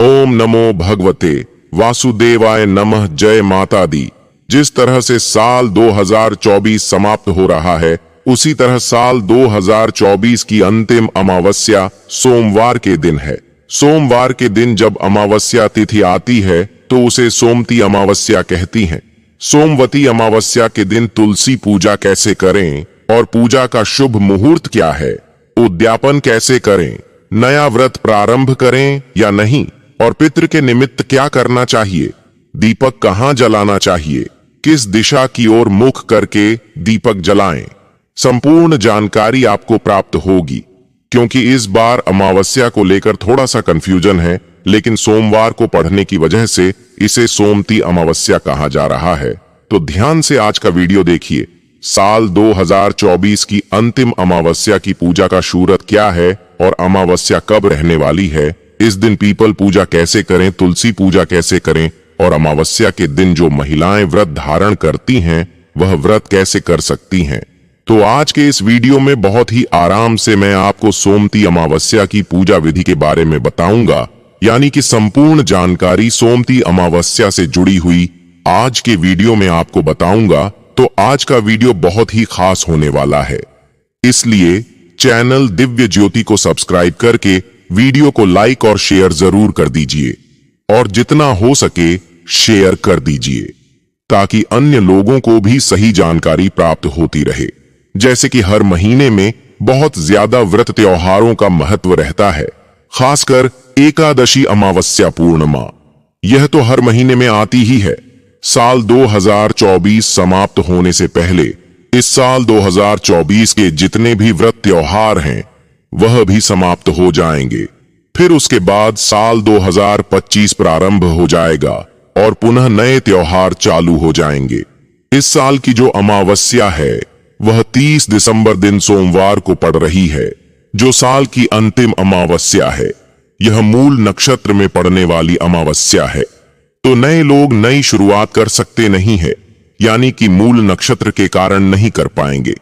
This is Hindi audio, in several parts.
ओम नमो भगवते वासुदेवाय नमः। जय माता दी। जिस तरह से साल 2024 समाप्त हो रहा है, उसी तरह साल 2024 की अंतिम अमावस्या सोमवार के दिन है। सोमवार के दिन जब अमावस्या तिथि आती है तो उसे सोमती अमावस्या कहती हैं। सोमवती अमावस्या के दिन तुलसी पूजा कैसे करें और पूजा का शुभ मुहूर्त क्या है, उद्यापन कैसे करें, नया व्रत प्रारंभ करें या नहीं, और पितृ के निमित्त क्या करना चाहिए, दीपक कहां जलाना चाहिए, किस दिशा की ओर मुख करके दीपक जलाएं, संपूर्ण जानकारी आपको प्राप्त होगी। क्योंकि इस बार अमावस्या को लेकर थोड़ा सा कंफ्यूजन है, लेकिन सोमवार को पढ़ने की वजह से इसे सोमती अमावस्या कहा जा रहा है। तो ध्यान से आज का वीडियो देखिए। साल 2024 की अंतिम अमावस्या की पूजा का शूरत क्या है और अमावस्या कब रहने वाली है, इस दिन पीपल पूजा कैसे करें, तुलसी पूजा कैसे करें, और अमावस्या के दिन जो महिलाएं व्रत धारण करती हैं वह व्रत कैसे कर सकती हैं। तो आज के इस वीडियो में बहुत ही आराम से मैं आपको सोमती अमावस्या की पूजा विधि के बारे में बताऊंगा, यानी कि संपूर्ण जानकारी सोमती अमावस्या से जुड़ी हुई आज के वीडियो में आपको बताऊंगा। तो आज का वीडियो बहुत ही खास होने वाला है, इसलिए चैनल दिव्य ज्योति को सब्सक्राइब करके वीडियो को लाइक और शेयर जरूर कर दीजिए, और जितना हो सके शेयर कर दीजिए ताकि अन्य लोगों को भी सही जानकारी प्राप्त होती रहे। जैसे कि हर महीने में बहुत ज्यादा व्रत त्योहारों का महत्व रहता है, खासकर एकादशी अमावस्या पूर्णिमा, यह तो हर महीने में आती ही है। साल 2024 समाप्त होने से पहले इस साल 2024 के जितने भी व्रत त्योहार हैं वह भी समाप्त हो जाएंगे। फिर उसके बाद साल 2025 प्रारंभ हो जाएगा और पुनः नए त्योहार चालू हो जाएंगे। इस साल की जो अमावस्या है वह 30 दिसंबर दिन सोमवार को पड़ रही है, जो साल की अंतिम अमावस्या है। यह मूल नक्षत्र में पड़ने वाली अमावस्या है, तो नए लोग नई शुरुआत कर सकते नहीं है, यानी कि मूल नक्षत्र के कारण नहीं कर पाएंगे,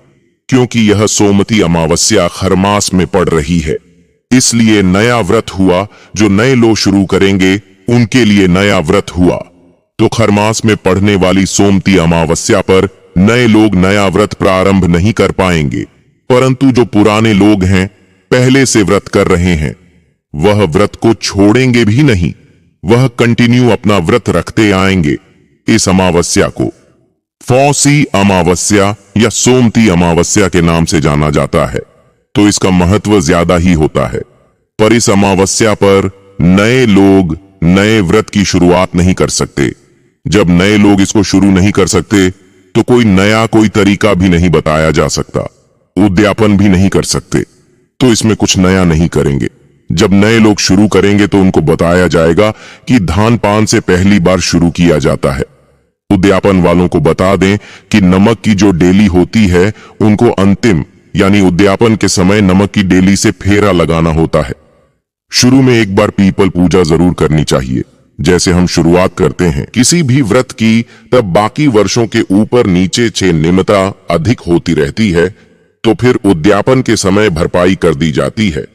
क्योंकि यह सोमती अमावस्या खरमास में पड़ रही है। इसलिए नया व्रत हुआ, जो नए लोग शुरू करेंगे उनके लिए नया व्रत हुआ। तो खरमास में पड़ने वाली सोमती अमावस्या पर नए लोग नया व्रत प्रारंभ नहीं कर पाएंगे, परंतु जो पुराने लोग हैं, पहले से व्रत कर रहे हैं, वह व्रत को छोड़ेंगे भी नहीं, वह कंटिन्यू अपना व्रत रखते आएंगे। इस अमावस्या को फौसी अमावस्या या सोमती अमावस्या के नाम से जाना जाता है, तो इसका महत्व ज्यादा ही होता है। पर इस अमावस्या पर नए लोग नए व्रत की शुरुआत नहीं कर सकते। जब नए लोग इसको शुरू नहीं कर सकते तो कोई तरीका भी नहीं बताया जा सकता, उद्यापन भी नहीं कर सकते, तो इसमें कुछ नया नहीं करेंगे। जब नए लोग शुरू करेंगे तो उनको बताया जाएगा कि धान पान से पहली बार शुरू किया जाता है। उद्यापन वालों को बता दें कि नमक की जो डेली होती है उनको अंतिम यानी उद्यापन के समय नमक की डेली से फेरा लगाना होता है। शुरू में एक बार पीपल पूजा जरूर करनी चाहिए। जैसे हम शुरुआत करते हैं किसी भी व्रत की, तब बाकी वर्षों के ऊपर नीचे निम्नता अधिक होती रहती है, तो फिर उद्यापन के समय भरपाई कर दी जाती है।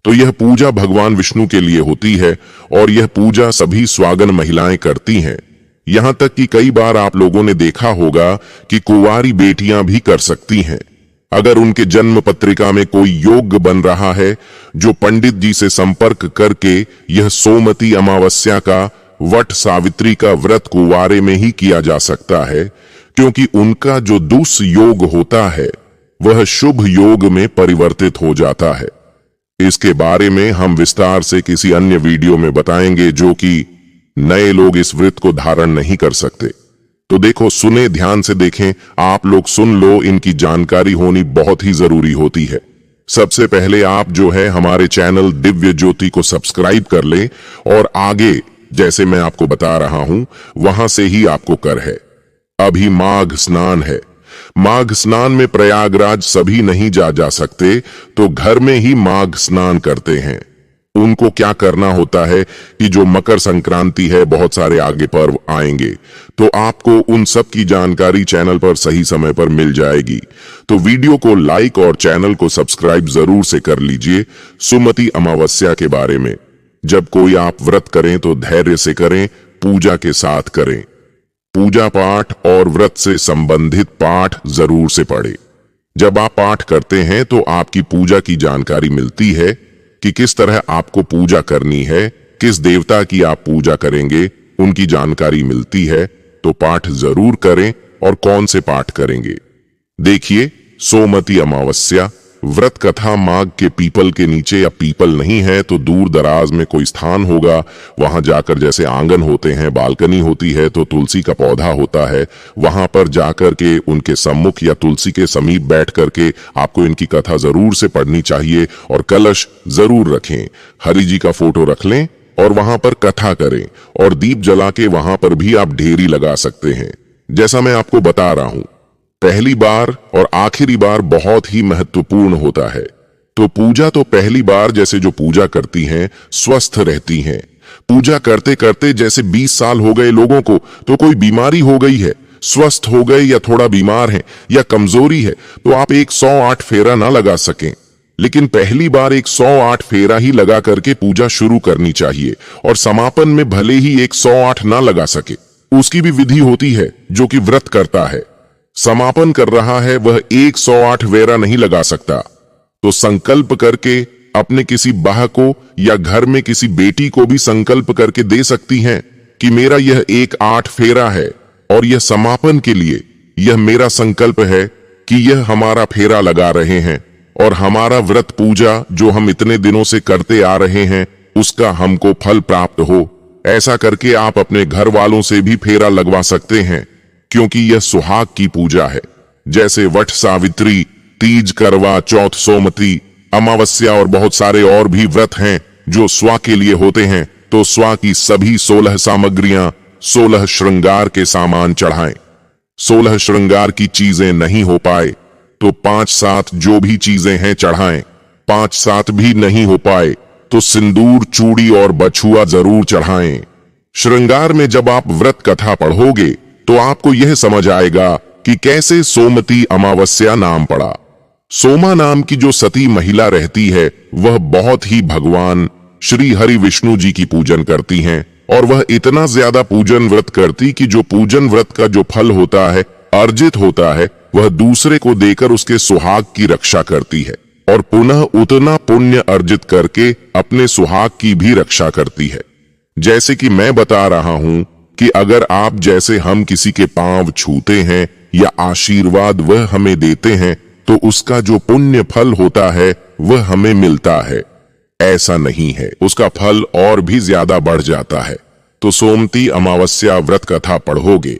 तो यह पूजा भगवान विष्णु के लिए होती है और यह पूजा सभी स्वागन महिलाएं करती हैं। यहां तक कि कई बार आप लोगों ने देखा होगा कि कुंवारी बेटियां भी कर सकती हैं। अगर उनके जन्म पत्रिका में कोई योग बन रहा है, जो पंडित जी से संपर्क करके यह सोमती अमावस्या का वट सावित्री का व्रत कुंवारे में ही किया जा सकता है, क्योंकि उनका जो दुष् योग होता है वह शुभ योग में परिवर्तित हो जाता है। इसके बारे में हम विस्तार से किसी अन्य वीडियो में बताएंगे, जो कि नए लोग इस व्रत को धारण नहीं कर सकते। तो देखो, सुने, ध्यान से देखें, आप लोग सुन लो, इनकी जानकारी होनी बहुत ही जरूरी होती है। सबसे पहले आप जो है हमारे चैनल दिव्य ज्योति को सब्सक्राइब कर लें, और आगे जैसे मैं आपको बता रहा हूं वहां से ही आपको कर है। अभी माघ स्नान है। माघ स्नान में प्रयागराज सभी नहीं जा सकते, तो घर में ही माघ स्नान करते हैं। उनको क्या करना होता है कि जो मकर संक्रांति है, बहुत सारे आगे पर्व आएंगे, तो आपको उन सब की जानकारी चैनल पर सही समय पर मिल जाएगी। तो वीडियो को लाइक और चैनल को सब्सक्राइब जरूर से कर लीजिए। सुमति अमावस्या के बारे में जब कोई आप व्रत करें तो धैर्य से करें, पूजा के साथ करें। पूजा पाठ और व्रत से संबंधित पाठ जरूर से पढ़ें। जब आप पाठ करते हैं तो आपकी पूजा की जानकारी मिलती है कि किस तरह आपको पूजा करनी है, किस देवता की आप पूजा करेंगे, उनकी जानकारी मिलती है। तो पाठ जरूर करें। और कौन से पाठ करेंगे? देखिए, सोमती अमावस्या व्रत कथा माघ के पीपल के नीचे, या पीपल नहीं है तो दूर दराज में कोई स्थान होगा, वहां जाकर, जैसे आंगन होते हैं, बालकनी होती है तो तुलसी का पौधा होता है, वहां पर जाकर के उनके सम्मुख या तुलसी के समीप बैठ करके आपको इनकी कथा जरूर से पढ़नी चाहिए। और कलश जरूर रखें, हरि जी का फोटो रख लें और वहां पर कथा करें। और दीप जला के वहां पर भी आप ढेरी लगा सकते हैं। जैसा मैं आपको बता रहा हूं, पहली बार और आखिरी बार बहुत ही महत्वपूर्ण होता है। तो पूजा तो पहली बार जैसे जो पूजा करती हैं स्वस्थ रहती हैं। पूजा करते करते जैसे 20 साल हो गए लोगों को, तो कोई बीमारी हो गई है, स्वस्थ हो गए या थोड़ा बीमार हैं या कमजोरी है, तो आप 108 फेरा ना लगा सकें। लेकिन पहली बार 108 फेरा ही लगा करके पूजा शुरू करनी चाहिए। और समापन में भले ही 108 ना लगा सके, उसकी भी विधि होती है। जो कि व्रत करता है, समापन कर रहा है, वह 108 वेरा नहीं लगा सकता। तो संकल्प करके अपने किसी बाह को या घर में किसी बेटी को भी संकल्प करके दे सकती हैं कि मेरा यह 108 फेरा है और यह समापन के लिए यह मेरा संकल्प है कि यह हमारा फेरा लगा रहे हैं और हमारा व्रत पूजा जो हम इतने दिनों से करते आ रहे हैं उसका हमको फल प्राप्त हो। ऐसा करके आप अपने घर वालों से भी फेरा लगवा सकते हैं, क्योंकि यह सुहाग की पूजा है। जैसे वट सावित्री, तीज, करवा चौथ, सोमती अमावस्या और बहुत सारे और भी व्रत हैं जो स्वा के लिए होते हैं। तो स्वा की सभी 16 सामग्रियां, 16 श्रृंगार के सामान चढ़ाएं। 16 श्रृंगार की चीजें नहीं हो पाए तो 5-7 जो भी चीजें हैं चढ़ाएं। 5-7 भी नहीं हो पाए तो सिंदूर, चूड़ी और बछुआ जरूर चढ़ाएं। श्रृंगार में जब आप व्रत कथा पढ़ोगे तो आपको यह समझ आएगा कि कैसे सोमती अमावस्या नाम पड़ा। सोमा नाम की जो सती महिला रहती है वह बहुत ही भगवान श्री हरि विष्णु जी की पूजन करती हैं। और वह इतना ज्यादा पूजन व्रत करती कि जो पूजन व्रत का जो फल होता है, अर्जित होता है, वह दूसरे को देकर उसके सुहाग की रक्षा करती है और पुनः उतना पुण्य अर्जित करके अपने सुहाग की भी रक्षा करती है। जैसे कि मैं बता रहा हूं कि अगर आप जैसे हम किसी के पांव छूते हैं या आशीर्वाद वह हमें देते हैं तो उसका जो पुण्य फल होता है वह हमें मिलता है। ऐसा नहीं है, उसका फल और भी ज्यादा बढ़ जाता है। तो सोमती अमावस्या व्रत कथा पढ़ोगे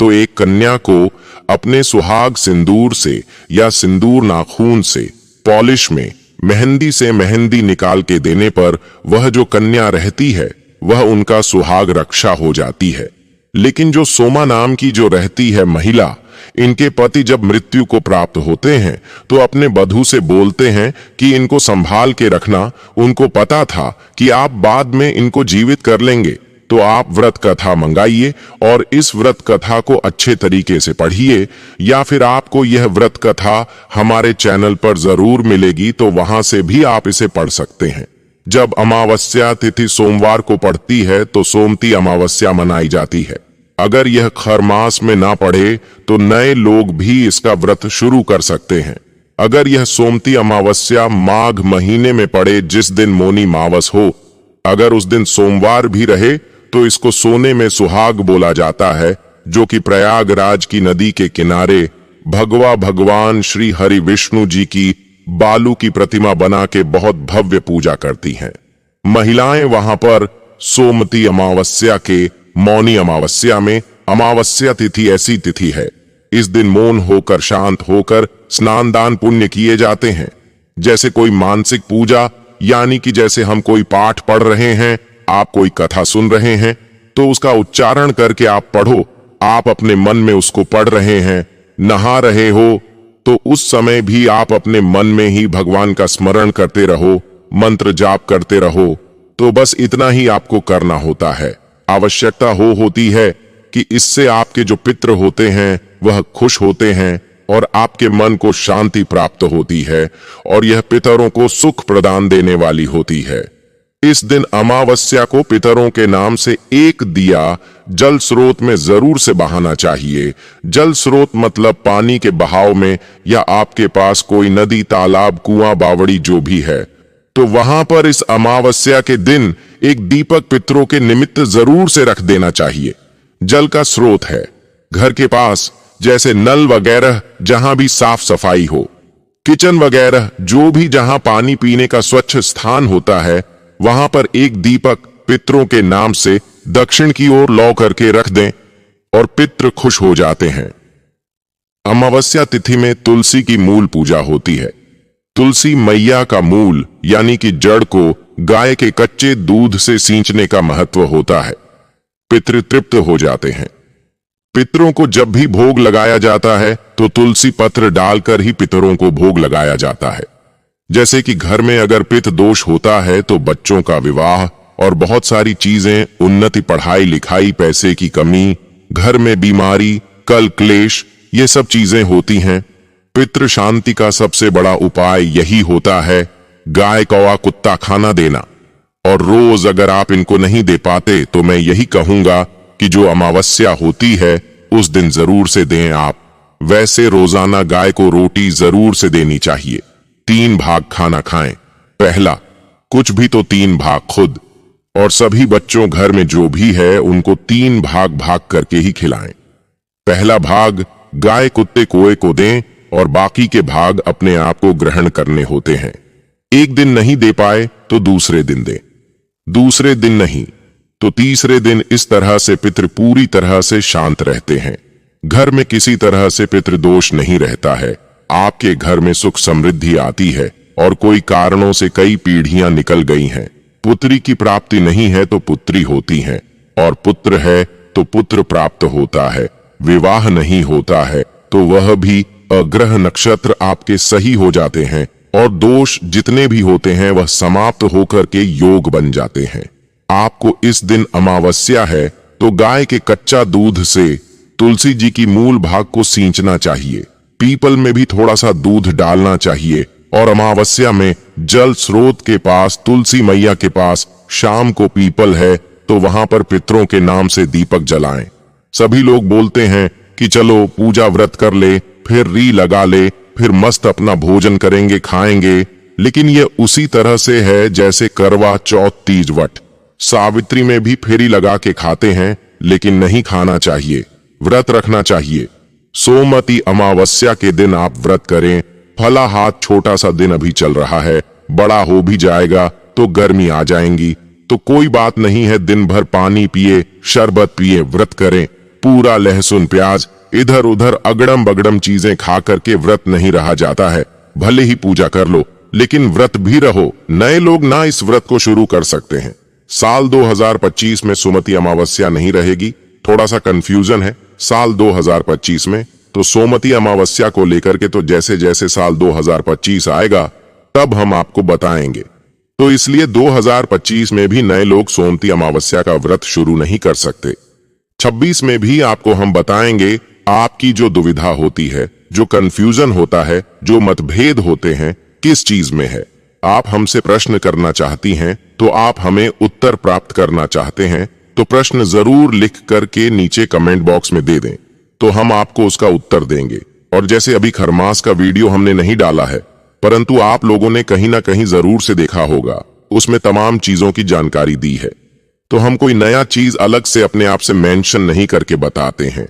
तो एक कन्या को अपने सुहाग सिंदूर से या सिंदूर नाखून से पॉलिश में मेहंदी से मेहंदी निकाल के देने पर वह जो कन्या रहती है वह उनका सुहाग रक्षा हो जाती है। लेकिन जो सोमा नाम की जो रहती है महिला, इनके पति जब मृत्यु को प्राप्त होते हैं तो अपने बधू से बोलते हैं कि इनको संभाल के रखना। उनको पता था कि आप बाद में इनको जीवित कर लेंगे, तो आप व्रत कथा मंगाइए और इस व्रत कथा को अच्छे तरीके से पढ़िए। या फिर आपको यह व्रत कथा हमारे चैनल पर जरूर मिलेगी, तो वहां से भी आप इसे पढ़ सकते हैं। जब अमावस्या तिथि सोमवार को पड़ती है तो सोमती अमावस्या मनाई जाती है। अगर यह खरमास में ना पड़े तो नए लोग भी इसका व्रत शुरू कर सकते हैं। अगर यह सोमती अमावस्या माघ महीने में पड़े, जिस दिन मौनी मावस हो, अगर उस दिन सोमवार भी रहे तो इसको सोने में सुहाग बोला जाता है, जो कि प्रयागराज की नदी के किनारे भगवान श्री हरि विष्णु जी की बालू की प्रतिमा बना के बहुत भव्य पूजा करती हैं। महिलाएं वहां पर सोमती अमावस्या के मौनी अमावस्या में, अमावस्या तिथि ऐसी तिथि है, इस दिन मौन होकर, शांत होकर स्नान दान पुण्य किए जाते हैं। जैसे कोई मानसिक पूजा, यानी कि जैसे हम कोई पाठ पढ़ रहे हैं, आप कोई कथा सुन रहे हैं, तो उसका उच्चारण करके आप पढ़ो। आप अपने मन में उसको पढ़ रहे हैं, नहा रहे हो, तो उस समय भी आप अपने मन में ही भगवान का स्मरण करते रहो, मंत्र जाप करते रहो। तो बस इतना ही आपको करना होता है। आवश्यकता होती है कि इससे आपके जो पितृ होते हैं वह खुश होते हैं और आपके मन को शांति प्राप्त होती है और यह पितरों को सुख प्रदान देने वाली होती है। इस दिन अमावस्या को पितरों के नाम से एक दिया जल स्रोत में जरूर से बहाना चाहिए। जल स्रोत मतलब पानी के बहाव में, या आपके पास कोई नदी, तालाब, कुआं, बावड़ी जो भी है, तो वहां पर इस अमावस्या के दिन एक दीपक पितरों के निमित्त जरूर से रख देना चाहिए। जल का स्रोत है घर के पास, जैसे नल वगैरह जहां भी साफ सफाई हो, किचन वगैरह जो भी जहां पानी पीने का स्वच्छ स्थान होता है, वहां पर एक दीपक पितरों के नाम से दक्षिण की ओर लौ करके रख दें और पितृ खुश हो जाते हैं। अमावस्या तिथि में तुलसी की मूल पूजा होती है। तुलसी मैया का मूल यानी कि जड़ को गाय के कच्चे दूध से सींचने का महत्व होता है। पितृ तृप्त हो जाते हैं। पितरों को जब भी भोग लगाया जाता है तो तुलसी पत्र डालकर ही पितरों को भोग लगाया जाता है। जैसे कि घर में अगर पित्त दोष होता है तो बच्चों का विवाह और बहुत सारी चीजें, उन्नति, पढ़ाई लिखाई, पैसे की कमी, घर में बीमारी, कल क्लेश, ये सब चीजें होती हैं। पितृ शांति का सबसे बड़ा उपाय यही होता है गाय, कौवा, कुत्ता खाना देना। और रोज अगर आप इनको नहीं दे पाते तो मैं यही कहूंगा कि जो अमावस्या होती है उस दिन जरूर से दें आप। वैसे रोजाना गाय को रोटी जरूर से देनी चाहिए। 3 भाग खाना खाएं। पहला, कुछ भी तो 3 भाग खुद, और सभी बच्चों घर में जो भी है उनको 3 भाग भाग करके ही खिलाएं। पहला भाग गाय, कुत्ते, कौवे को दें और बाकी के भाग अपने आप को ग्रहण करने होते हैं। एक दिन नहीं दे पाए तो दूसरे दिन दें, दूसरे दिन नहीं तो तीसरे दिन। इस तरह से पितृ पूरी तरह से शांत रहते हैं। घर में किसी तरह से पितृदोष नहीं रहता है। आपके घर में सुख समृद्धि आती है और कोई कारणों से कई पीढ़ियां निकल गई हैं। पुत्री की प्राप्ति नहीं है तो पुत्री होती है, और पुत्र है तो पुत्र प्राप्त होता है। विवाह नहीं होता है तो वह भी अग्रह नक्षत्र आपके सही हो जाते हैं, और दोष जितने भी होते हैं वह समाप्त होकर के योग बन जाते हैं। आपको इस दिन अमावस्या है तो गाय के कच्चा दूध से तुलसी जी की मूल भाग को सींचना चाहिए। पीपल में भी थोड़ा सा दूध डालना चाहिए, और अमावस्या में जल स्रोत के पास, तुलसी मैया के पास शाम को पीपल है तो वहां पर पितरों के नाम से दीपक जलाएं। सभी लोग बोलते हैं कि चलो पूजा व्रत कर ले, फिर री लगा ले, फिर मस्त अपना भोजन करेंगे, खाएंगे, लेकिन यह उसी तरह से है जैसे करवा चौथ, तीज, वट, सावित्री में भी फेरी लगा के खाते हैं, लेकिन नहीं खाना चाहिए, व्रत रखना चाहिए। सोमवती अमावस्या के दिन आप व्रत करें। फला हाथ छोटा सा दिन अभी चल रहा है, बड़ा हो भी जाएगा तो गर्मी आ जाएंगी, तो कोई बात नहीं है। दिन भर पानी पिए, शरबत पिए, व्रत करें। पूरा लहसुन प्याज इधर उधर अगड़म बगड़म चीजें खा करके व्रत नहीं रहा जाता है। भले ही पूजा कर लो लेकिन व्रत भी रहो। नए लोग ना इस व्रत को शुरू कर सकते हैं। साल 2025 में सोमवती अमावस्या नहीं रहेगी, थोड़ा सा कंफ्यूजन है। साल 2025 में तो सोमवती अमावस्या को लेकर के तो जैसे जैसे साल 2025 आएगा तब हम आपको बताएंगे। तो इसलिए 2025 में भी नए लोग सोमवती अमावस्या का व्रत शुरू नहीं कर सकते। 26 में भी आपको हम बताएंगे। आपकी जो दुविधा होती है, जो कंफ्यूजन होता है, जो मतभेद होते हैं, किस चीज में है, आप हमसे प्रश्न करना चाहती हैं तो आप हमें उत्तर प्राप्त करना चाहते हैं तो प्रश्न जरूर लिख करके नीचे कमेंट बॉक्स में दे दें, तो हम आपको उसका उत्तर देंगे। और जैसे अभी खरमास का वीडियो हमने नहीं डाला है, परंतु आप लोगों ने कहीं ना कहीं जरूर से देखा होगा, उसमें तमाम चीजों की जानकारी दी है। तो हम कोई नया चीज अलग से अपने आप से मेंशन नहीं करके बताते हैं।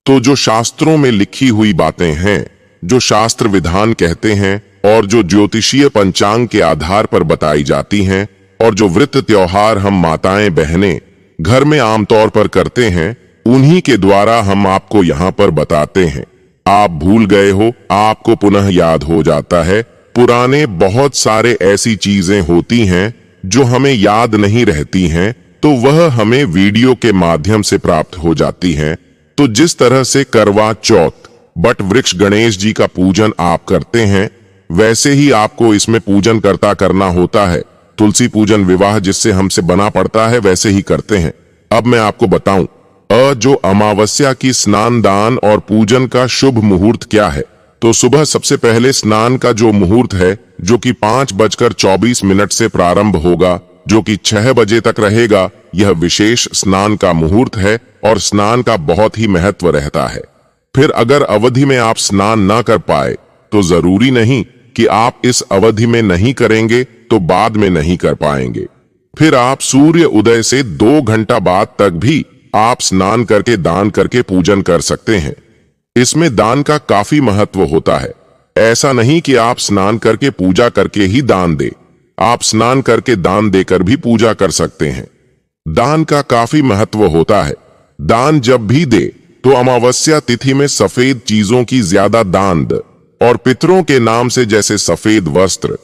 तो जो शास्त्रों में लिखी हुई बातें हैं, जो शास्त्र विधान कहते हैं, और जो ज्योतिषीय पंचांग के आधार पर बताई जाती हैं, और जो व्रत त्योहार हम माताएं बहनें घर में आमतौर पर करते हैं, उन्हीं के द्वारा हम आपको यहाँ पर बताते हैं। आप भूल गए हो, आपको पुनः याद हो जाता है। पुराने बहुत सारे ऐसी चीजें होती हैं जो हमें याद नहीं रहती हैं, तो वह हमें वीडियो के माध्यम से प्राप्त हो जाती हैं। तो जिस तरह से करवा चौथ, बट वृक्ष, गणेश जी का पूजन आप करते हैं, वैसे ही आपको इसमें पूजन करना होता है। तुलसी पूजन, विवाह जिससे हमसे बना पड़ता है, वैसे ही करते हैं। अब मैं आपको बताऊं जो अमावस्या की स्नान, दान और पूजन का शुभ मुहूर्त क्या है। तो सुबह सबसे पहले स्नान का जो मुहूर्त है, जो कि 5:24 से प्रारंभ होगा, जो कि 6 बजे तक रहेगा। यह विशेष स्नान का मुहूर्त है और स्नान का बहुत ही महत्व रहता है। फिर अगर अवधि में आप स्नान न कर पाए तो जरूरी नहीं कि आप इस अवधि में नहीं करेंगे तो बाद में नहीं कर पाएंगे। फिर आप सूर्य उदय से 2 घंटा बाद तक भी आप स्नान करके दान करके पूजन कर सकते हैं। इसमें दान का काफी महत्व होता है। ऐसा नहीं कि आप स्नान करके पूजा करके ही दान दे, आप स्नान करके दान देकर भी पूजा कर सकते हैं। दान का काफी महत्व होता है। दान जब भी दे तो अमावस्या तिथि में सफेद चीजों की ज्यादा दान दे और पितरों के नाम से, जैसे सफेद वस्त्र,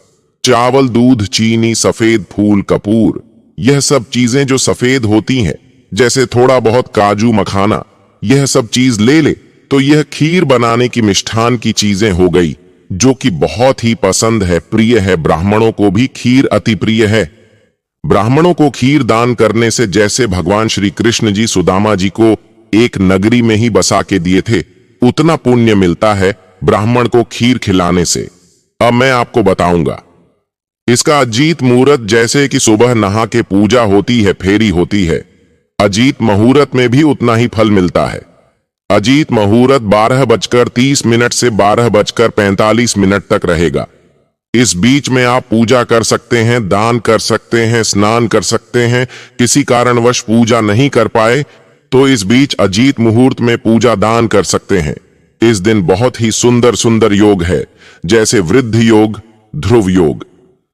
चावल, दूध, चीनी, सफेद फूल, कपूर, यह सब चीजें जो सफेद होती हैं, जैसे थोड़ा बहुत काजू, मखाना, यह सब चीज ले ले तो यह खीर बनाने की मिष्ठान की चीजें हो गई, जो कि बहुत ही पसंद है, प्रिय है। ब्राह्मणों को भी खीर अति प्रिय है। ब्राह्मणों को खीर दान करने से, जैसे भगवान श्री कृष्ण जी सुदामा जी को एक नगरी में ही बसा के दिए थे, उतना पुण्य मिलता है ब्राह्मण को खीर खिलाने से। अब मैं आपको बताऊंगा इसका अजीत मुहूर्त। जैसे कि सुबह नहा के पूजा होती है, फेरी होती है, अजीत मुहूर्त में भी उतना ही फल मिलता है। अजीत मुहूर्त 12:30 से 12:45 तक रहेगा। इस बीच में आप पूजा कर सकते हैं, दान कर सकते हैं, स्नान कर सकते हैं। किसी कारणवश पूजा नहीं कर पाए तो इस बीच अजीत मुहूर्त में पूजा दान कर सकते हैं। इस दिन बहुत ही सुंदर सुंदर योग है, जैसे वृद्ध योग, ध्रुव योग।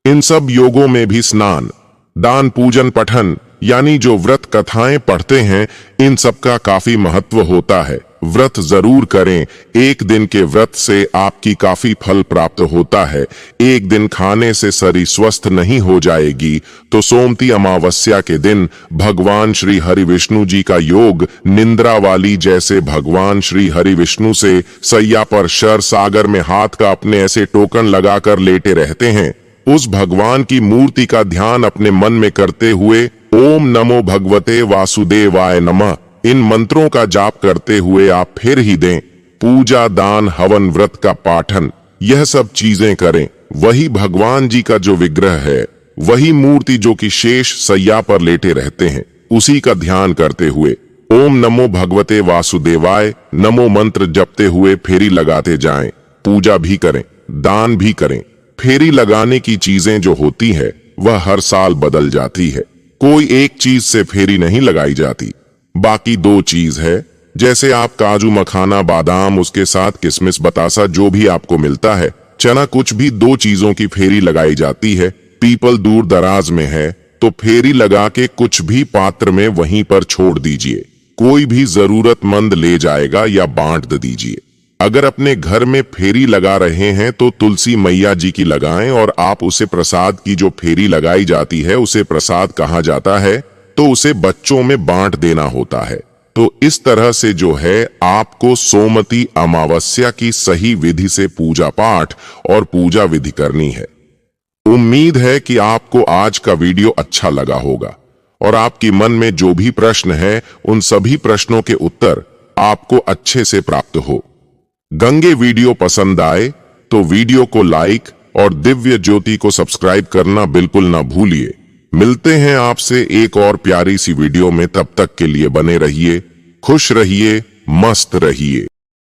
इन सब योगों में भी स्नान, दान, पूजन, पठन, यानी जो व्रत कथाएं पढ़ते हैं, इन सब का काफी महत्व होता है। व्रत जरूर करें। एक दिन के व्रत से आपकी काफी फल प्राप्त होता है। एक दिन खाने से शरीर स्वस्थ नहीं हो जाएगी तो सोमती अमावस्या के दिन भगवान श्री हरि विष्णु जी का योग निंद्रा वाली, जैसे भगवान श्री हरि विष्णु से सैया पर शर सागर में हाथ का अपने ऐसे टोकन लगाकर लेटे रहते हैं। उस भगवान की मूर्ति का ध्यान अपने मन में करते हुए ओम नमो भगवते वासुदेवाय नमः, इन मंत्रों का जाप करते हुए आप फिर ही दें। पूजा, दान, हवन, व्रत का पाठन, यह सब चीजें करें। वही भगवान जी का जो विग्रह है, वही मूर्ति जो कि शेष सैया पर लेटे रहते हैं, उसी का ध्यान करते हुए ओम नमो भगवते वासुदेवाय नमो मंत्र जपते हुए फेरी लगाते जाएं। पूजा भी करें, दान भी करें। फेरी लगाने की चीजें जो होती है वह हर साल बदल जाती है। कोई एक चीज से फेरी नहीं लगाई जाती। बाकी 2 चीज है, जैसे आप काजू, मखाना, बादाम, उसके साथ किशमिश, बतासा, जो भी आपको मिलता है, चना, कुछ भी 2 चीजों की फेरी लगाई जाती है। पीपल दूर दराज में है तो फेरी लगा के कुछ भी पात्र में वहीं पर छोड़ दीजिए। कोई भी जरूरतमंद ले जाएगा या बांट दीजिए। अगर अपने घर में फेरी लगा रहे हैं तो तुलसी मैया जी की लगाएं और आप उसे प्रसाद की जो फेरी लगाई जाती है उसे प्रसाद कहा जाता है, तो उसे बच्चों में बांट देना होता है। तो इस तरह से जो है आपको सोमती अमावस्या की सही विधि से पूजा पाठ और पूजा विधि करनी है। उम्मीद है कि आपको आज का वीडियो अच्छा लगा होगा और आपके मन में जो भी प्रश्न है उन सभी प्रश्नों के उत्तर आपको अच्छे से प्राप्त हो। गंगे वीडियो पसंद आए तो वीडियो को लाइक और दिव्य ज्योति को सब्सक्राइब करना बिल्कुल ना भूलिए। मिलते हैं आपसे एक और प्यारी सी वीडियो में। तब तक के लिए बने रहिए, खुश रहिए, मस्त रहिए।